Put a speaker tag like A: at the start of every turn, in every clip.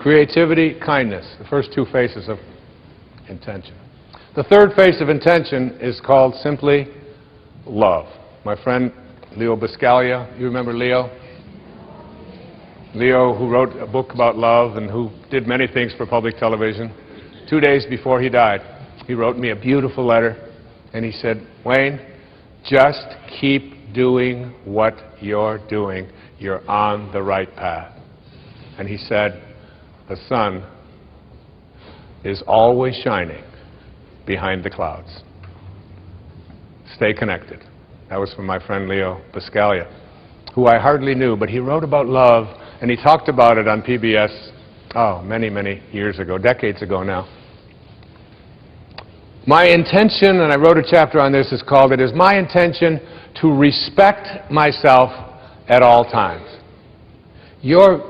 A: creativity, kindness, the first two faces of intention. The third face of intention is called simply love. My friend Leo Buscaglia, you remember Leo? Leo, who wrote a book about love and who did many things for public television. 2 days before he died, he wrote me a beautiful letter, and he said, "Wayne, just keep doing what you're doing. You're on the right path." And he said, "The sun is always shining behind the clouds. Stay connected." That was from my friend Leo Buscaglia, who I hardly knew, but he wrote about love, and he talked about it on PBS, many, many years ago, decades ago now. My intention, and I wrote a chapter on this, is called, it is my intention to respect myself at all times. Your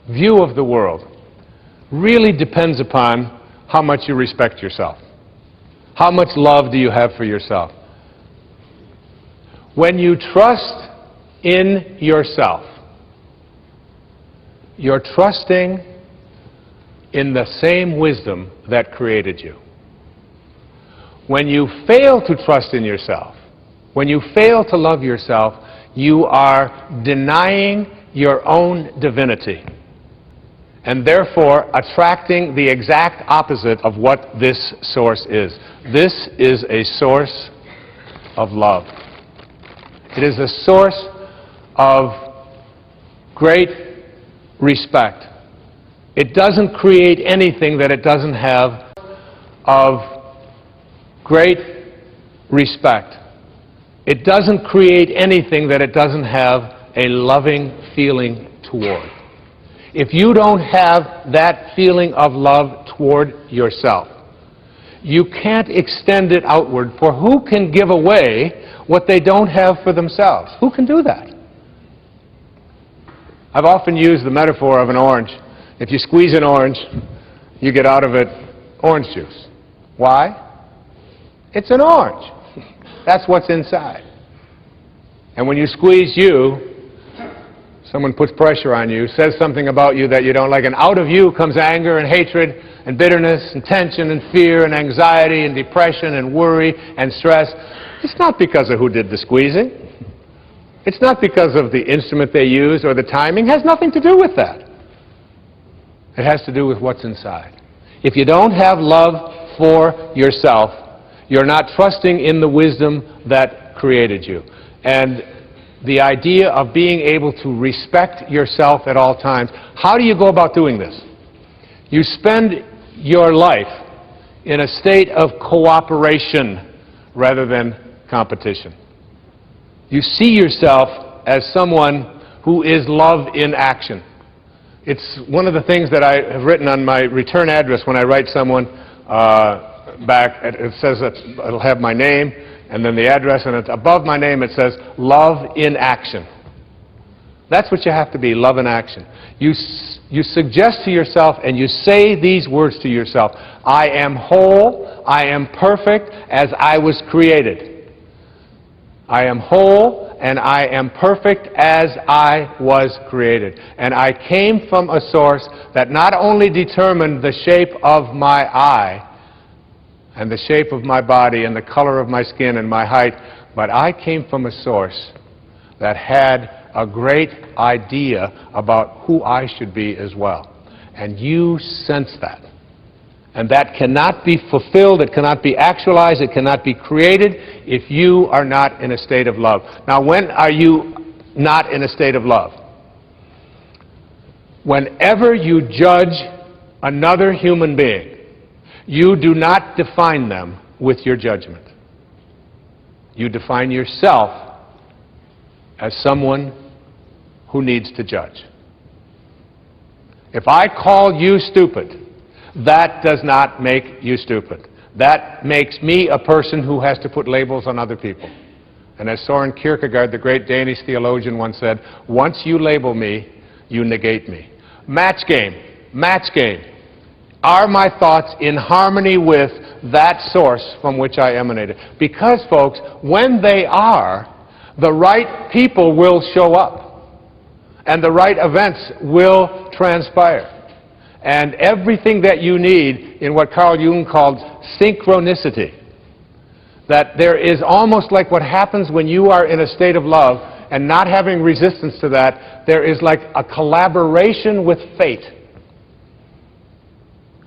A: view of the world really depends upon how much you respect yourself. How much love do you have for yourself? When you trust in yourself, you're trusting in the same wisdom that created you. When you fail to trust in yourself, when you fail to love yourself, you are denying your own divinity, and therefore attracting the exact opposite of what this source is. This is a source of love. It is a source of great respect. It doesn't create anything that it doesn't have of great respect. It doesn't create anything that it doesn't have a loving feeling toward. If you don't have that feeling of love toward yourself, you can't extend it outward, for who can give away what they don't have for themselves? Who can do that? I've often used the metaphor of an orange. If you squeeze an orange, you get out of it orange juice. Why? It's an orange. That's what's inside. And when you squeeze you, someone puts pressure on you, says something about you that you don't like, and out of you comes anger and hatred and bitterness and tension and fear and anxiety and depression and worry and stress. It's not because of who did the squeezing. It's not because of the instrument they used or the timing. It has nothing to do with that. It has to do with what's inside. If you don't have love for yourself, you're not trusting in the wisdom that created you. And the idea of being able to respect yourself at all times, how do you go about doing this? You spend your life in a state of cooperation rather than competition. You see yourself as someone who is love in action. It's one of the things that I have written on my return address when I write someone back. It says that it'll have my name and then the address, and it's above my name it says love in action. That's what you have to be, love in action. You suggest to yourself and you say these words to yourself: I am whole, I am perfect as I was created. I am whole and I am perfect as I was created. And I came from a source that not only determined the shape of my eye and the shape of my body and the color of my skin and my height, but I came from a source that had a great idea about who I should be as well. And you sense that. And that cannot be fulfilled, it cannot be actualized, it cannot be created if you are not in a state of love. Now, when are you not in a state of love? Whenever you judge another human being, you do not define them with your judgment. You define yourself as someone who needs to judge. If I call you stupid, that does not make you stupid. That makes me a person who has to put labels on other people. And as Søren Kierkegaard, the great Danish theologian, once said, once you label me, you negate me. Match game. Match game. Are my thoughts in harmony with that source from which I emanated? Because, folks, when they are, the right people will show up. And the right events will transpire. and everything that you need in what Carl Jung called synchronicity. That there is almost like what happens when you are in a state of love and not having resistance to that, there is like a collaboration with fate.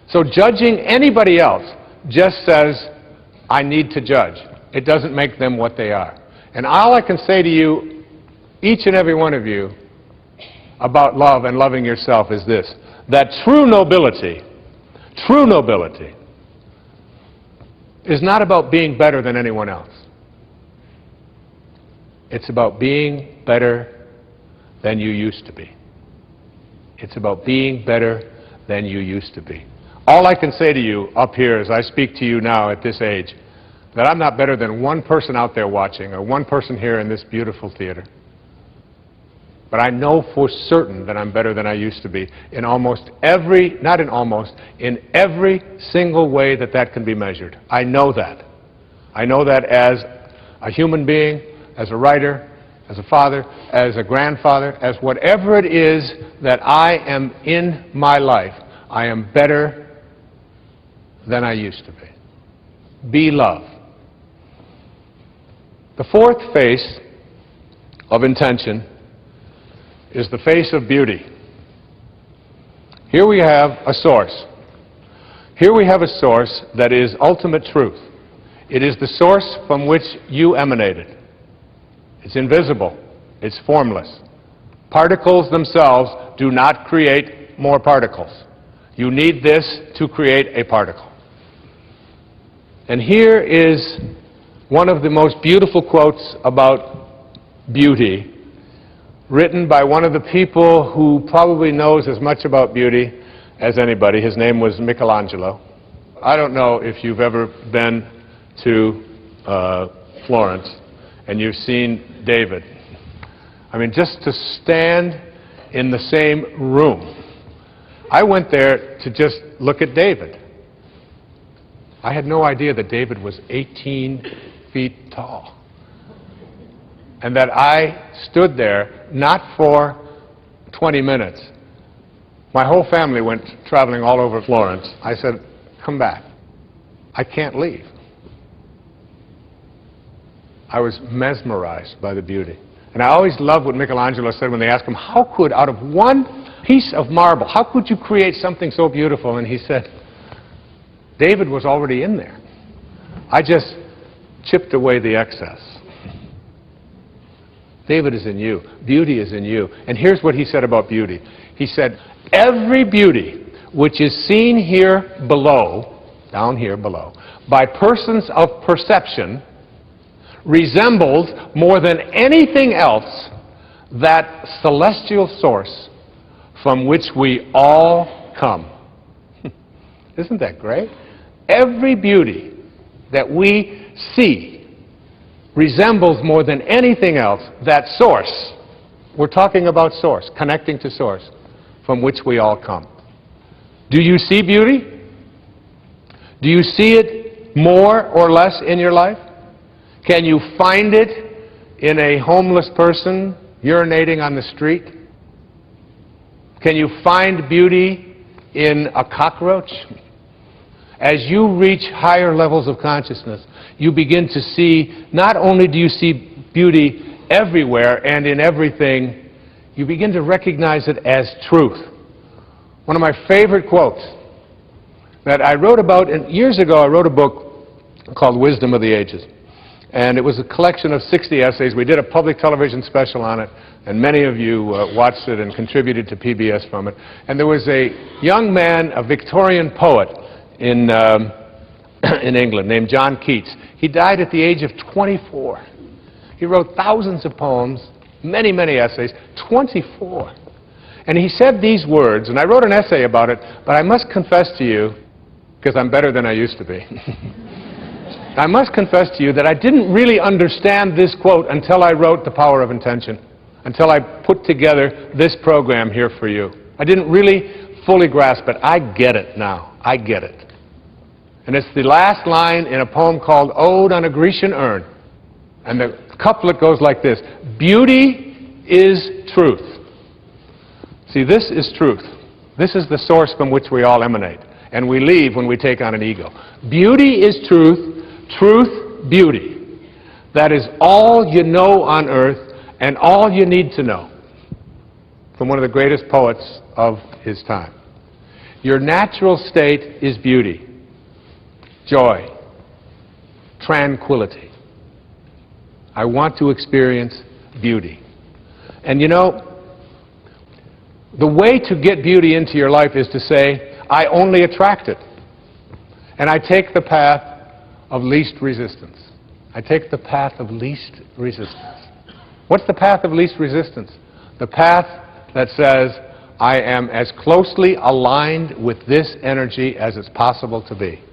A: So judging anybody else just says, I need to judge. It doesn't make them what they are. And all I can say to you, each and every one of you, about love and loving yourself is this, that true nobility is not about being better than anyone else. It's about being better than you used to be. It's about being better than you used to be. All I can say to you up here as I speak to you now at this age, that I'm not better than one person out there watching or one person here in this beautiful theater. But I know for certain that I'm better than I used to be in almost every, not in almost, in every single way that that can be measured. I know that. I know that as a human being, as a writer, as a father, as a grandfather, as whatever it is that I am in my life, I am better than I used to be. Be love. The fourth face of intention is the face of beauty. Here we have a source. Here we have a source that is ultimate truth. It is the source from which you emanated. It's invisible. It's formless. Particles themselves do not create more particles. You need this to create a particle. And here is one of the most beautiful quotes about beauty, written by one of the people who probably knows as much about beauty as anybody. His name was Michelangelo. I don't know if you've ever been to Florence and you've seen David. I mean, just to stand in the same room. I went there to just look at David. I had no idea that David was 18 feet tall. And that I stood there not for 20 minutes. My whole family went traveling all over Florence. I said, come back. I can't leave. I was mesmerized by the beauty. And I always loved what Michelangelo said when they asked him, how could, out of one piece of marble, how could you create something so beautiful? And he said, David was already in there. I just chipped away the excess. David is in you. Beauty is in you. And here's what he said about beauty. He said, every beauty which is seen here below, down here below, by persons of perception resembles more than anything else that celestial source from which we all come. Isn't that great? Every beauty that we see resembles more than anything else that source. We're talking about source, connecting to source, from which we all come. Do you see beauty? Do you see it more or less in your life? Can you find it in a homeless person urinating on the street? Can you find beauty in a cockroach? As you reach higher levels of consciousness, you begin to see, not only do you see beauty everywhere and in everything, you begin to recognize it as truth. One of my favorite quotes that I wrote about, and years ago I wrote a book called Wisdom of the Ages. And it was a collection of 60 essays. We did a public television special on it, and many of you watched it and contributed to PBS from it. And there was a young man, a Victorian poet in England named John Keats. He died at the age of 24. He wrote thousands of poems, many, many essays, 24. And he said these words, and I wrote an essay about it, but I must confess to you, because I'm better than I used to be, I must confess to you that I didn't really understand this quote until I wrote The Power of Intention, until I put together this program here for you. I didn't really fully grasp it. I get it now. I get it. And it's the last line in a poem called Ode on a Grecian Urn. And the couplet goes like this: beauty is truth. See, this is truth. This is the source from which we all emanate. And we leave when we take on an ego. Beauty is truth, truth, beauty. That is all you know on earth and all you need to know. From one of the greatest poets of his time. Your natural state is beauty, joy, tranquility. I want to experience beauty. And you know, the way to get beauty into your life is to say, I only attract it. And I take the path of least resistance. I take the path of least resistance. What's the path of least resistance? The path that says, I am as closely aligned with this energy as it's possible to be.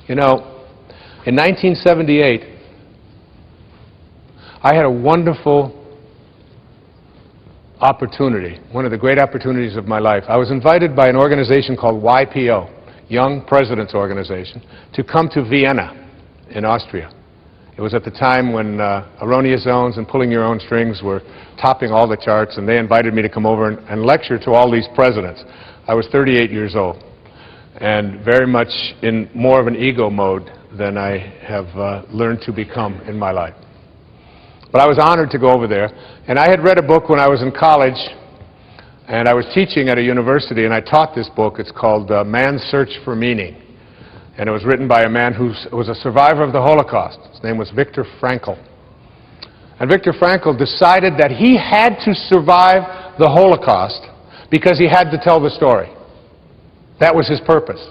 A: You know, in 1978, I had a wonderful opportunity, one of the great opportunities of my life. I was invited by an organization called YPO, Young Presidents Organization, to come to Vienna in Austria. It was at the time when erroneous zones and pulling your own strings were topping all the charts, and they invited me to come over and lecture to all these presidents. I was 38 years old and very much in more of an ego mode than I have learned to become in my life. But I was honored to go over there, and I had read a book when I was in college, and I was teaching at a university, and I taught this book. It's called Man's Search for Meaning, and it was written by a man who was a survivor of the Holocaust. His name was Viktor Frankl. And Viktor Frankl decided that he had to survive the Holocaust because he had to tell the story. That was his purpose.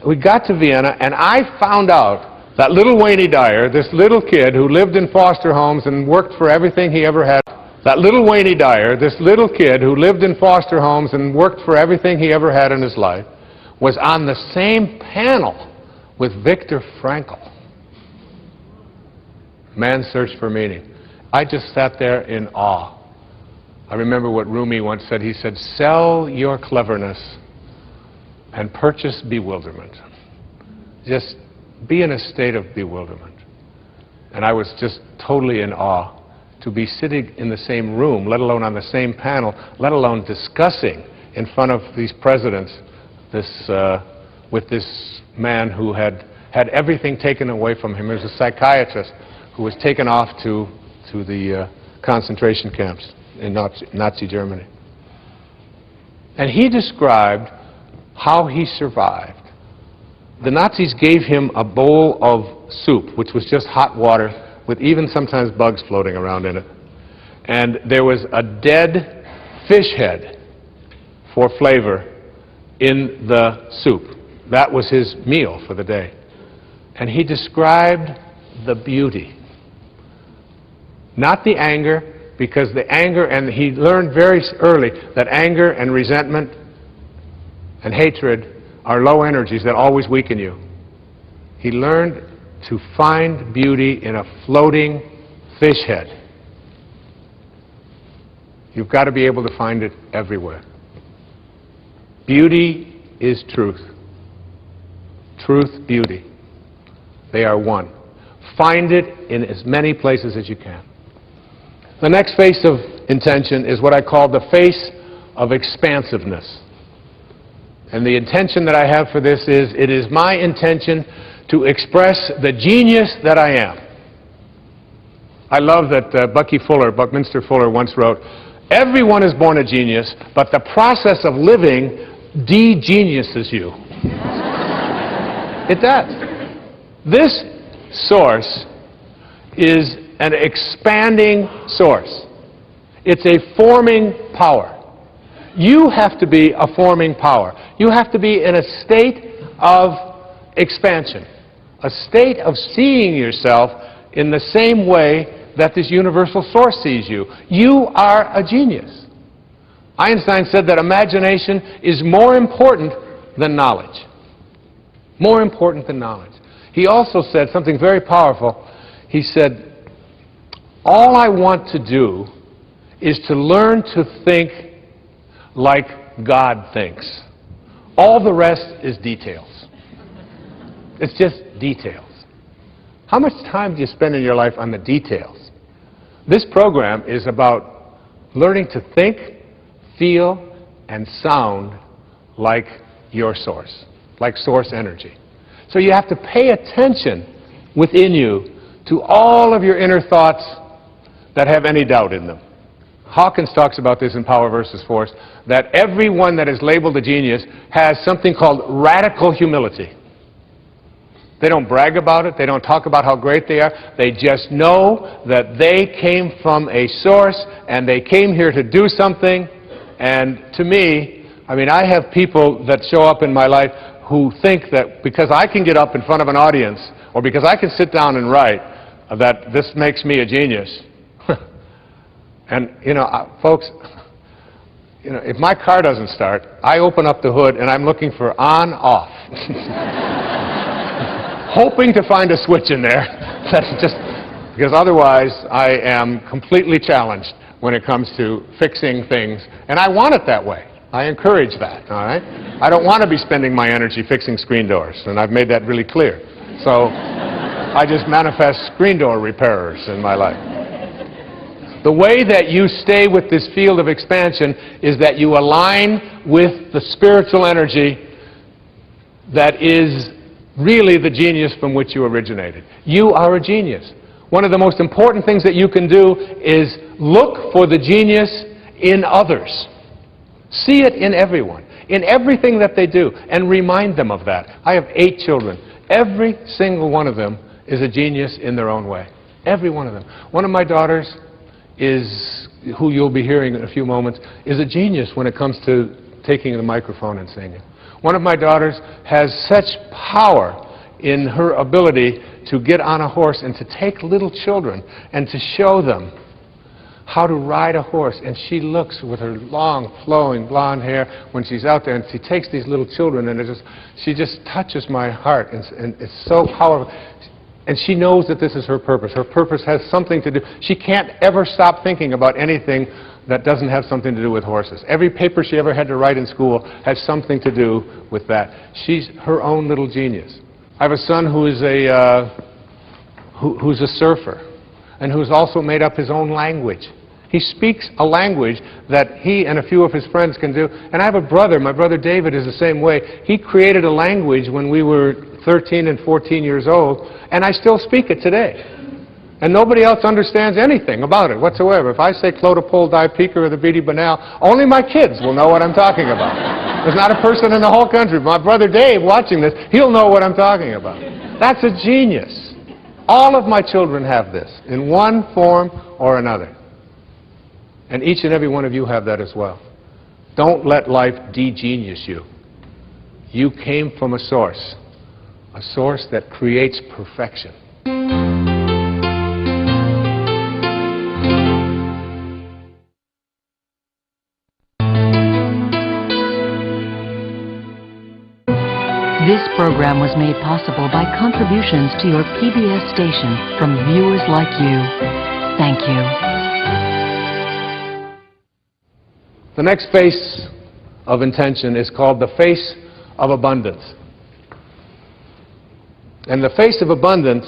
A: We got to Vienna, and I found out that little Wayne Dyer, this little kid who lived in foster homes and worked for everything he ever had, that little Wayne Dyer, this little kid who lived in foster homes and worked for everything he ever had in his life, was on the same panel with Viktor Frankl. Man's Search for Meaning. I just sat there in awe. I remember what Rumi once said. He said, sell your cleverness and purchase bewilderment. Just be in a state of bewilderment. And I was just totally in awe to be sitting in the same room, let alone on the same panel, let alone discussing in front of these presidents with this man who had everything taken away from him. He was a psychiatrist who was taken off to the concentration camps in Nazi Germany. And he described how he survived. The Nazis gave him a bowl of soup, which was just hot water with even sometimes bugs floating around in it. And there was a dead fish head for flavor in the soup. That was his meal for the day. And he described the beauty. Not the anger, because the anger, and he learned very early that anger and resentment and hatred are low energies that always weaken you. He learned to find beauty in a floating fish head. You've got to be able to find it everywhere. Beauty is truth. Truth, beauty. They are one. Find it in as many places as you can. The next face of intention is what I call the face of expansiveness. And the intention that I have for this is, it is my intention to express the genius that I am. I love that Buckminster Fuller once wrote, everyone is born a genius, but the process of living de-geniuses you. It does. This source is an expanding source. It's a forming power. You have to be a forming power. You have to be in a state of expansion, a state of seeing yourself in the same way that this universal source sees you. You are a genius. Einstein said that imagination is more important than knowledge. More important than knowledge. He also said something very powerful. He said, all I want to do is to learn to think like God thinks. All the rest is details. It's just details. How much time do you spend in your life on the details? This program is about learning to think, feel, and sound like your source, like source energy. So you have to pay attention within you to all of your inner thoughts that have any doubt in them. Hawkins talks about this in Power versus Force, that everyone that is labeled a genius has something called radical humility. They don't brag about it. They don't talk about how great they are. They just know that they came from a source and they came here to do something. And to me, I mean, I have people that show up in my life who think that because I can get up in front of an audience or because I can sit down and write, that this makes me a genius. And, you know, folks, you know, if my car doesn't start, I open up the hood and I'm looking for on, off. Hoping to find a switch in there. That's just, because otherwise I am completely challenged when it comes to fixing things. And I want it that way. I encourage that, all right? I don't want to be spending my energy fixing screen doors, and I've made that really clear. So I just manifest screen door repairers in my life. The way that you stay with this field of expansion is that you align with the spiritual energy that is really the genius from which you originated. You are a genius. One of the most important things that you can do is look for the genius in others. See it in everyone, in everything that they do, and remind them of that. I have 8 children. Every single one of them is a genius in their own way. Every one of them. One of my daughters is, who you'll be hearing in a few moments, is a genius when it comes to taking the microphone and singing. One of my daughters has such power in her ability to get on a horse and to take little children and to show them how to ride a horse. And she looks with her long, flowing blonde hair when she's out there, and she takes these little children, and she just touches my heart, and it's so powerful. And she knows that this is her purpose. Her purpose has something to do. She can't ever stop thinking about anything that doesn't have something to do with horses. Every paper she ever had to write in school has something to do with that. She's her own little genius. I have a son who is who's a surfer, and who's also made up his own language. He speaks a language that he and a few of his friends can do. And I have a brother. My brother David is the same way. He created a language when we were 13 and 14 years old, and I still speak it today. And nobody else understands anything about it whatsoever. If I say Clodopole, Dipeker, or the Beady Banal, only my kids will know what I'm talking about. There's not a person in the whole country. My brother Dave, watching this, he'll know what I'm talking about. That's a genius. All of my children have this in one form or another. And each and every one of you have that as well. Don't let life de-genius you. You came from a source that creates perfection.
B: This program was made possible by contributions to your PBS station from viewers like you. Thank you.
A: The next face of intention is called the face of abundance. And the face of abundance,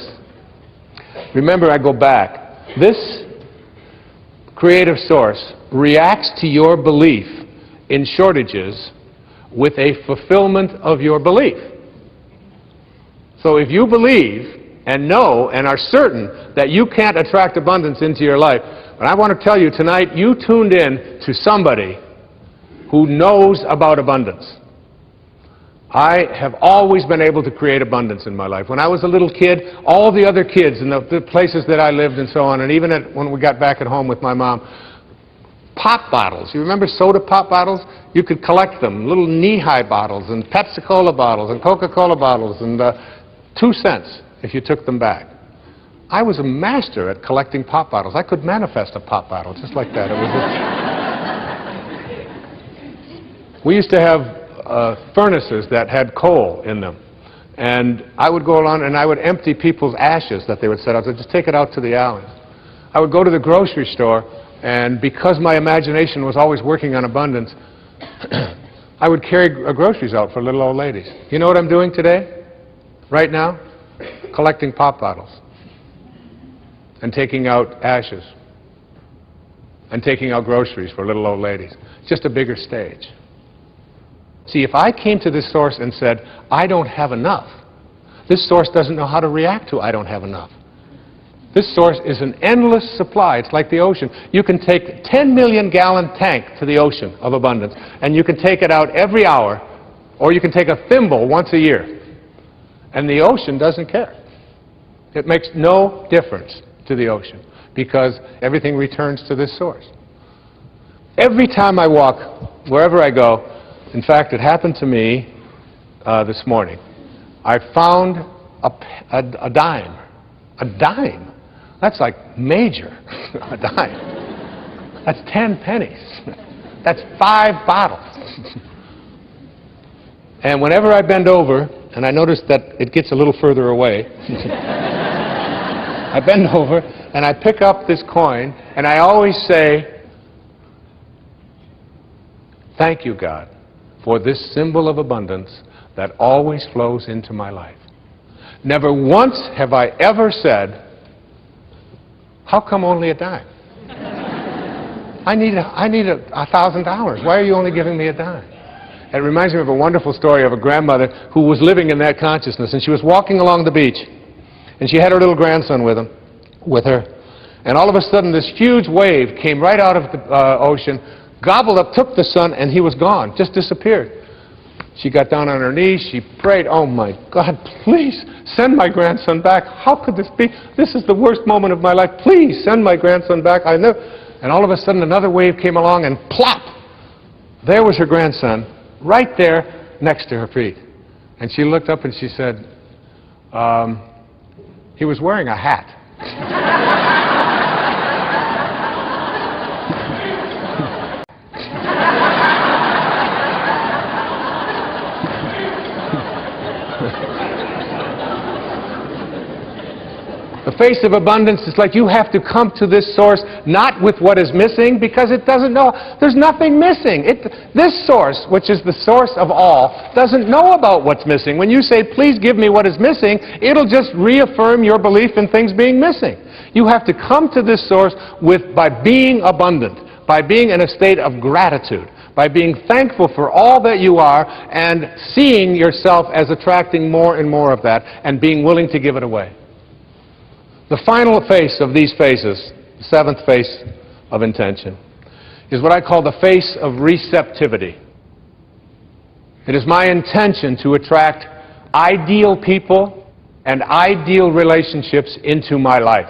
A: remember, I go back. This creative source reacts to your belief in shortages with a fulfillment of your belief. So if you believe and know and are certain that you can't attract abundance into your life, but I want to tell you tonight, you tuned in to somebody who knows about abundance. I have always been able to create abundance in my life. When I was a little kid, all the other kids in the places that I lived and so on, and even when we got back at home with my mom, pop bottles. You remember soda pop bottles? You could collect them, little knee-high bottles, and Pepsi-Cola bottles, and Coca-Cola bottles, and 2 cents if you took them back. I was a master at collecting pop bottles. I could manifest a pop bottle just like that. It was we used to have furnaces that had coal in them. And I would go along and I would empty people's ashes that they would set out. I'd just take it out to the alleys. I would go to the grocery store, and because my imagination was always working on abundance, I would carry groceries out for little old ladies. You know what I'm doing today? Right now? Collecting pop bottles. And taking out ashes. And taking out groceries for little old ladies. Just a bigger stage. See, if I came to this source and said, I don't have enough, this source doesn't know how to react to I don't have enough. This source is an endless supply. It's like the ocean. You can take a 10 million gallon tank to the ocean of abundance, and you can take it out every hour, or you can take a thimble once a year. And the ocean doesn't care. It makes no difference to the ocean because everything returns to this source. Every time I walk, wherever I go, in fact, it happened to me this morning. I found a dime. A dime? That's like major. A dime. That's 10 pennies. That's 5 bottles. And whenever I bend over, and I notice that it gets a little further away, I bend over and I pick up this coin, and I always say, thank you, God, for this symbol of abundance that always flows into my life. Never once have I ever said, how come only a dime? I need $1,000. Why are you only giving me a dime? It reminds me of a wonderful story of a grandmother who was living in that consciousness, and she was walking along the beach, and she had her little grandson with her, and all of a sudden this huge wave came right out of the ocean, gobbled up, took the son, and he was gone, just disappeared. She got down on her knees, she prayed, oh my God, please send my grandson back. How could this be? This is the worst moment of my life. Please send my grandson back. I know. And all of a sudden another wave came along and plop! There was her grandson, right there next to her feet. And she looked up and she said, he was wearing a hat. The face of abundance is like you have to come to this source not with what is missing, because it doesn't know. There's nothing missing. This source, which is the source of all, doesn't know about what's missing. When you say, please give me what is missing, it'll just reaffirm your belief in things being missing. You have to come to this source by being abundant, by being in a state of gratitude, by being thankful for all that you are and seeing yourself as attracting more and more of that and being willing to give it away. The final face of these phases, the seventh face of intention, is what I call the face of receptivity. It is my intention to attract ideal people and ideal relationships into my life.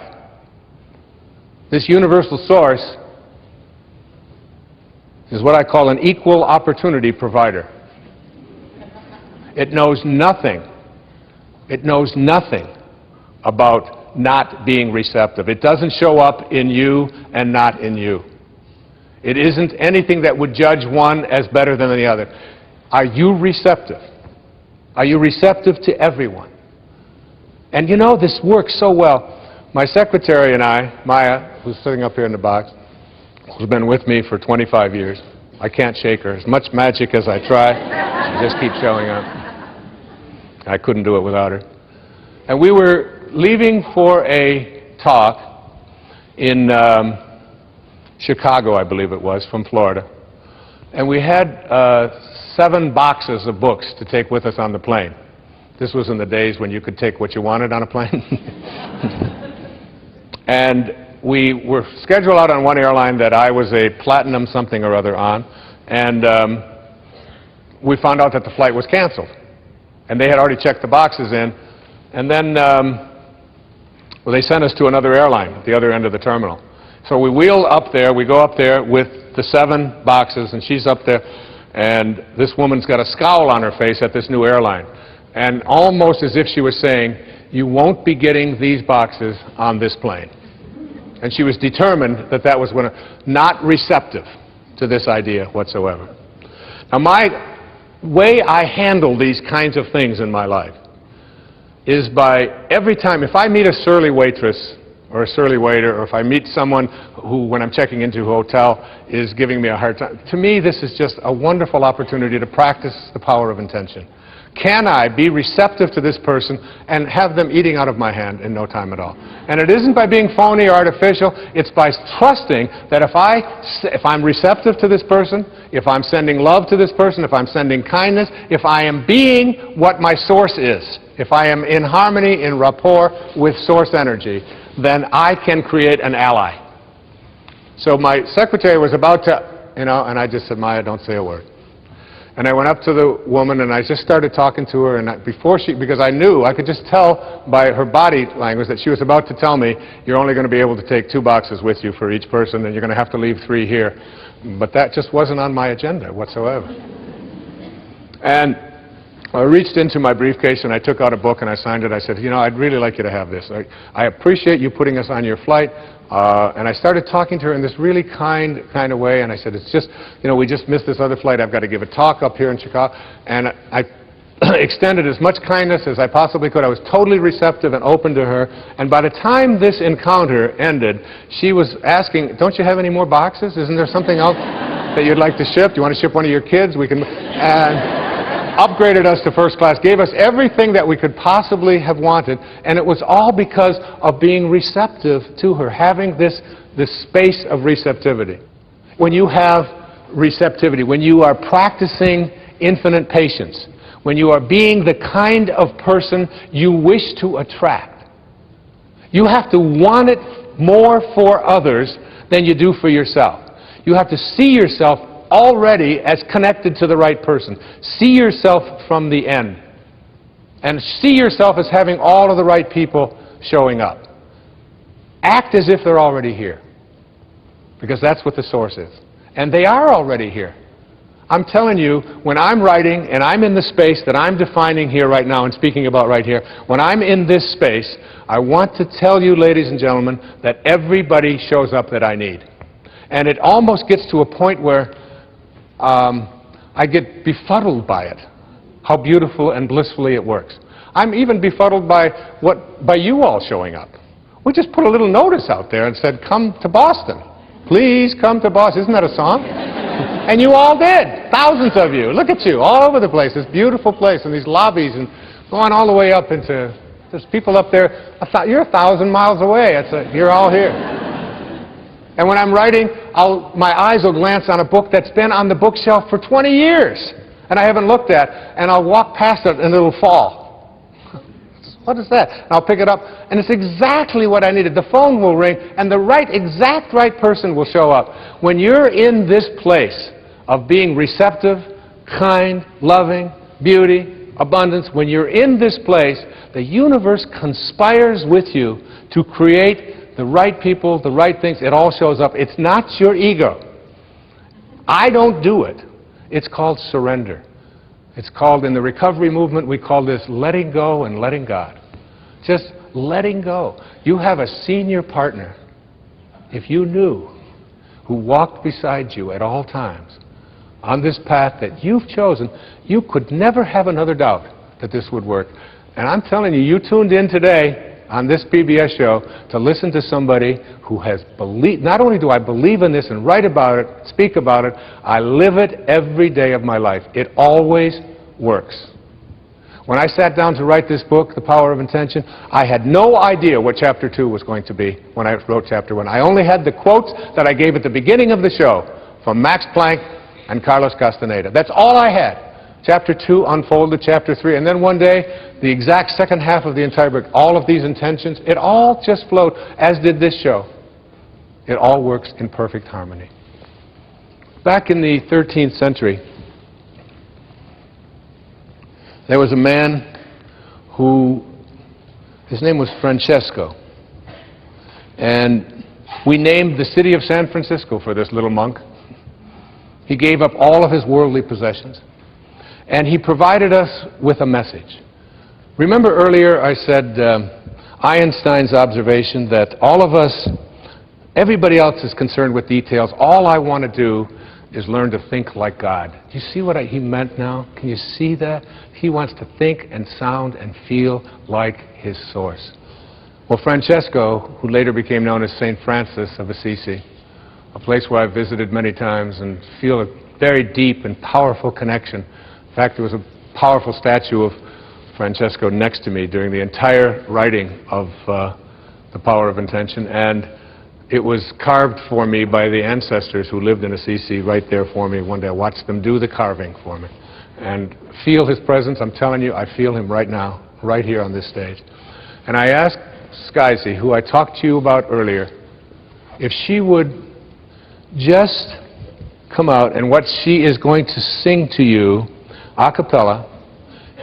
A: This universal source is what I call an equal opportunity provider. It knows nothing about not being receptive. It doesn't show up in you and not in you. It isn't anything that would judge one as better than the other. Are you receptive? Are you receptive to everyone? And you know, this works so well. My secretary and I, Maya, who's sitting up here in the box, who's been with me for 25 years. I can't shake her. As much magic as I try, she just keeps showing up. I couldn't do it without her. And we were leaving for a talk in Chicago, I believe it was, from Florida. And we had 7 boxes of books to take with us on the plane. This was in the days when you could take what you wanted on a plane. And we were scheduled out on one airline that I was a platinum something or other on, and we found out that the flight was canceled. And they had already checked the boxes in, and then well, they sent us to another airline at the other end of the terminal. So we wheel up there, we go up there with the 7 boxes, and she's up there, and this woman's got a scowl on her face at this new airline. And almost as if she was saying, you won't be getting these boxes on this plane. And she was determined that that was not receptive to this idea whatsoever. Now, my way I handle these kinds of things in my life is by every time, if I meet a surly waitress or a surly waiter, or if I meet someone who, when I'm checking into a hotel, is giving me a hard time, to me this is just a wonderful opportunity to practice the power of intention. Can I be receptive to this person and have them eating out of my hand in no time at all? And it isn't by being phony or artificial. It's by trusting that if I'm receptive to this person, if I'm sending love to this person, if I'm sending kindness, if I am being what my source is, if I am in harmony, in rapport with source energy, then I can create an ally. So my secretary was about to, and I just said, Maya, don't say a word. And I went up to the woman and I just started talking to her, and because I knew, I could just tell by her body language that she was about to tell me, you're only going to be able to take 2 boxes with you for each person and you're going to have to leave 3 here. But that just wasn't on my agenda whatsoever. And I reached into my briefcase and I took out a book and I signed it. I said, I'd really like you to have this. I appreciate you putting us on your flight. And I started talking to her in this really kind of way, and I said, it's just, we just missed this other flight. I've got to give a talk up here in Chicago. And I extended as much kindness as I possibly could. I was totally receptive and open to her. And by the time this encounter ended, she was asking, don't you have any more boxes? Isn't there something else that you'd like to ship? Do you want to ship one of your kids? We can... And upgraded us to first class, gave us everything that we could possibly have wanted, and it was all because of being receptive to her, having this space of receptivity. When you have receptivity, when you are practicing infinite patience, when you are being the kind of person you wish to attract, you have to want it more for others than you do for yourself. You have to see yourself already as connected to the right person. See yourself from the end. And see yourself as having all of the right people showing up. Act as if they're already here. Because that's what the source is. And they are already here. I'm telling you, when I'm writing and I'm in the space that I'm defining here right now and speaking about right here, when I'm in this space, I want to tell you, ladies and gentlemen, that everybody shows up that I need. And it almost gets to a point where I get befuddled by it, how beautiful and blissfully it works. I'm even befuddled by you all showing up. We just put a little notice out there and said, come to Boston. Please come to Boston. Isn't that a song? And you all did. Thousands of you. Look at you, all over the place. This beautiful place and these lobbies and going all the way up into, there's people up there, you're 1,000 miles away. You're all here. And when I'm writing, my eyes will glance on a book that's been on the bookshelf for 20 years, and I haven't looked at, and I'll walk past it and it'll fall. What is that? And I'll pick it up, and it's exactly what I needed. The phone will ring, and the exact right person will show up. When you're in this place of being receptive, kind, loving, beauty, abundance, when you're in this place, the universe conspires with you to create the right people, the right things. It all shows up. It's not your ego. I don't do it. It's called surrender. It's called, in the recovery movement, we call this letting go and letting God. Just letting go. You have a senior partner, if you knew, who walked beside you at all times on this path that you've chosen. You could never have another doubt that this would work. And I'm telling you, you tuned in today on this PBS show to listen to somebody who has believed. Not only do I believe in this and write about it, speak about it, I live it every day of my life. It always works. When I sat down to write this book, The Power of Intention, I had no idea what Chapter 2 was going to be when I wrote Chapter 1. I only had the quotes that I gave at the beginning of the show from Max Planck and Carlos Castaneda. That's all I had. Chapter 2 unfolded, Chapter 3, and then one day, the exact second half of the entire book, all of these intentions, it all just flowed, as did this show. It all works in perfect harmony. Back in the 13th century, there was a man his name was Francesco, and we named the city of San Francisco for this little monk. He gave up all of his worldly possessions. And he provided us with a message. Remember earlier I said Einstein's observation that all of us, everybody else is concerned with details. All I want to do is learn to think like God. Do you see what he meant now? Can you see that? He wants to think and sound and feel like his source. Well, Francesco, who later became known as St. Francis of Assisi, a place where I've visited many times and feel a very deep and powerful connection. In fact, there was a powerful statue of Francesco next to me during the entire writing of The Power of Intention, and it was carved for me by the ancestors who lived in Assisi right there for me one day. I watched them do the carving for me and feel his presence. I'm telling you, I feel him right now, right here on this stage. And I asked Skyzy, who I talked to you about earlier, if she would just come out, and what she is going to sing to you a cappella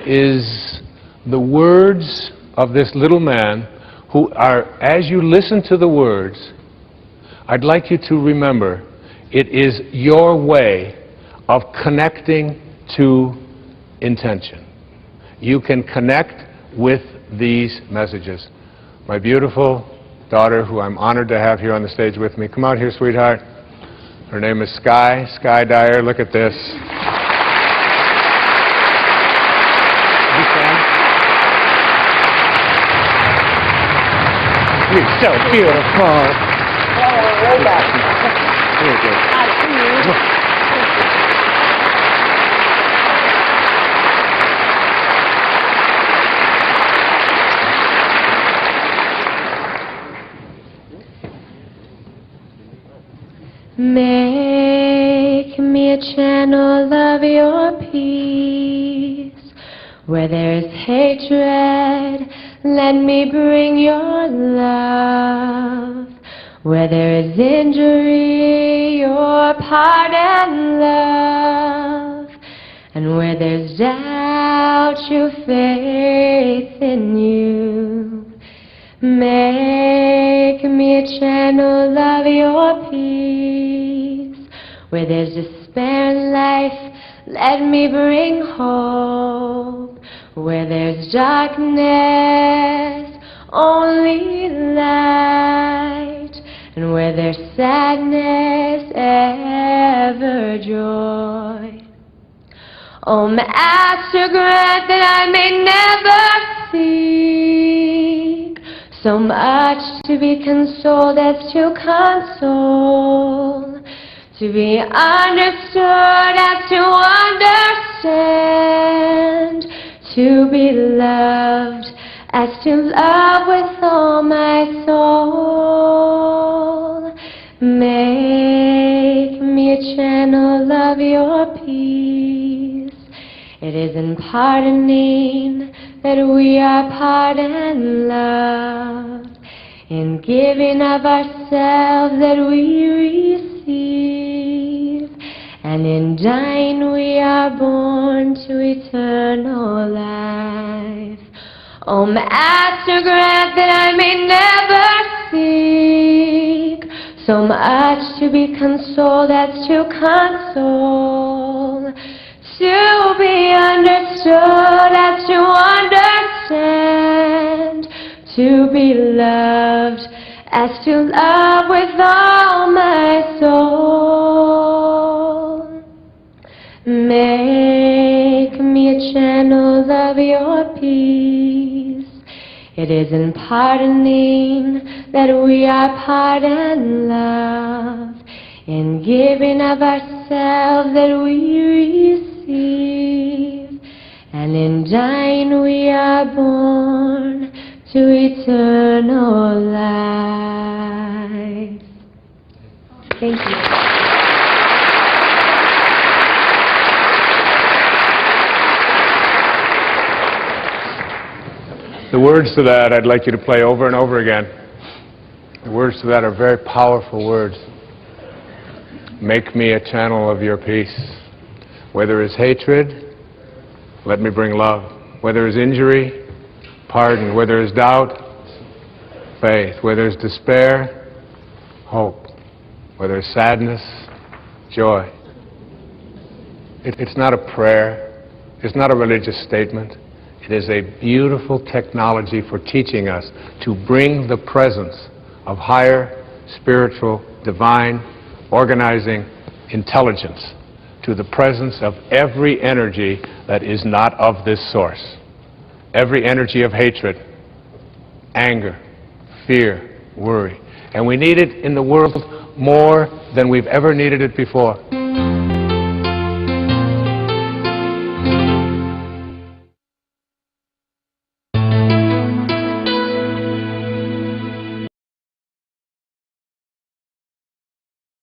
A: is the words of this little man who are, as you listen to the words, I'd like you to remember it is your way of connecting to intention. You can connect with these messages. My beautiful daughter, who I'm honored to have here on the stage with me, come out here, sweetheart. Her name is Sky Dyer. Look at this. You're so beautiful.
C: Way back.
A: Very good.
C: Make me a channel of your peace. Where there is hatred, let me bring your love. Where there is injury, your pardon, love. And where there's doubt, your faith in you. Make me a channel of your peace. Where there's despair in life, let me bring hope. Where there's darkness, only light. And where there's sadness, ever joy. Oh, Master, grant that I may never seek so much to be consoled as to console, to be understood as to understand, to be loved as to love with all my soul. Make me a channel of your peace. It is in pardoning that we are pardoned, love. In giving of ourselves that we receive. And in dying we are born to eternal life. Oh, Master, grant that I may never seek so much to be consoled as to console, to be understood as to understand, to be loved as to love with all my soul. Make me a channel of your peace. It is in pardoning that we are pardoned, love. In giving of ourselves that we receive. And in dying we are born to eternal life. Thank you.
A: The words to that I'd like you to play over and over again. The words to that are very powerful words. Make me a channel of your peace. Where there is hatred, let me bring love. Where there is injury, pardon. Where there is doubt, faith. Where there is despair, hope. Where there is sadness, joy. It's not a prayer. It's not a religious statement. It is a beautiful technology for teaching us to bring the presence of higher, spiritual, divine, organizing intelligence to the presence of every energy that is not of this source. Every energy of hatred, anger, fear, worry. And we need it in the world more than we've ever needed it before.